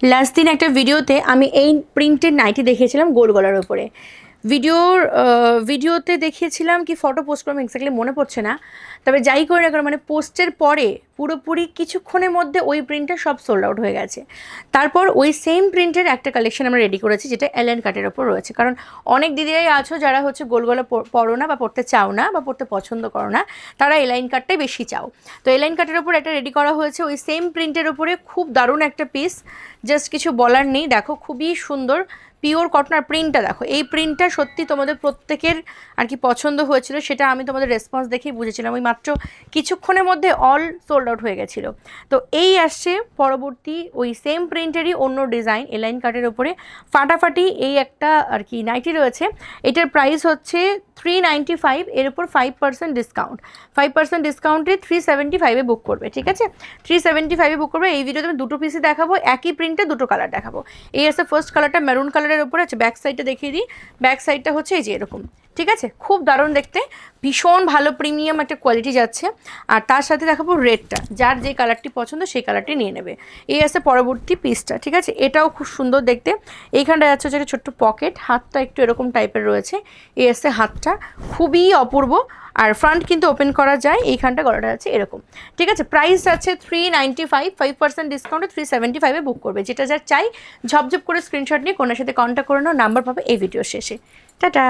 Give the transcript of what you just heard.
Last দিন একটা ভিডিওতে আমি এই প্রিন্টের নাইটি দেখিয়েছিলাম গোল গলার ওপরে। ভিডিওতে দেখিয়েছিলাম কি ফটো পোস্ট করলাম এক্স্যাক্টলি মনে পড়ছে না, তবে যাই করে না কেন মানে পোস্টের পরে পুরোপুরি কিছুক্ষণের মধ্যে ওই প্রিন্টটা সব সোল্ড আউট হয়ে গেছে। তারপর ওই সেম প্রিন্টের একটা কালেকশন আমরা রেডি করেছি যেটা এলএন কাটের ওপর রয়েছে, কারণ অনেক দিদিরাই আছো যারা হচ্ছে গোল গলা পরো না বা পড়তে চাও না বা পড়তে পছন্দ করো না, তারা এলাইন কাটটাই বেশি চাও। তো এলাইন কাটের ওপর একটা রেডি করা হয়েছে ওই সেম প্রিন্টের ওপরে, খুব দারুণ একটা পিস, জাস্ট কিছু বলার নেই। দেখো খুবই সুন্দর পিওর কটনার প্রিন্টটা, দেখো এই প্রিন্টটা সত্যি তোমাদের প্রত্যেকের আর কি পছন্দ হয়েছিল, সেটা আমি তোমাদের রেসপন্স দেখেই বুঝেছিলাম। ওই মাত্র কিছুক্ষণের মধ্যে অল সোল্ড আউট হয়ে গেছিলো। তো এই আসছে পরবর্তী ওই সেম প্রিন্টেরই অন্য ডিজাইন এলাইন কাটের ওপরে ফাটাফাটি এই একটা আর কি নাইটি রয়েছে। এটার প্রাইস হচ্ছে 395, এর উপর 5% ডিসকাউন্ট। 5% ডিসকাউন্টে 375-এ বুক করবে, ঠিক আছে? 375-এ বুক করবে। এই ভিডিওতে আমি দুটো পিসই দেখাবো, একই প্রিন্টে দুটো কালার দেখাবো। এই আছে ফার্স্ট কালারটা মেরুন কালারের ওপরে আছে, ব্যাক সাইডটা দেখিয়ে দিই। ব্যাক সাইডটা হচ্ছে এই যে এরকম, ঠিক আছে? খুব দারুণ দেখতে, ভীষণ ভালো প্রিমিয়াম একটা কোয়ালিটি যাচ্ছে। আর তার সাথে দেখাবো রেডটা, যার যে কালারটি পছন্দ সেই কালারটি নিয়ে নেবে। এই আছে পরবর্তী পিসটা, ঠিক আছে? এটাও খুব সুন্দর দেখতে। এইখানটা যাচ্ছে হচ্ছে একটা ছোট্ট পকেট, হাতটা একটু এরকম টাইপের রয়েছে। এই আছে হাতটা, খুবই অপূর্ব। আর ফ্রন্ট কিন্তু ওপেন করা যায়, এইখানটা গলাটা আছে এরকম, ঠিক আছে? প্রাইস আছে 395, 5% ডিসকাউন্টে 375-এ বুক করবে। যেটা যার চাই ঝপঝপ করে স্ক্রিনশট নিয়ে কোনার সাথে কন্ট্যাক্ট করে নাও, নাম্বার পাবে এই ভিডিওর শেষে। টাটা।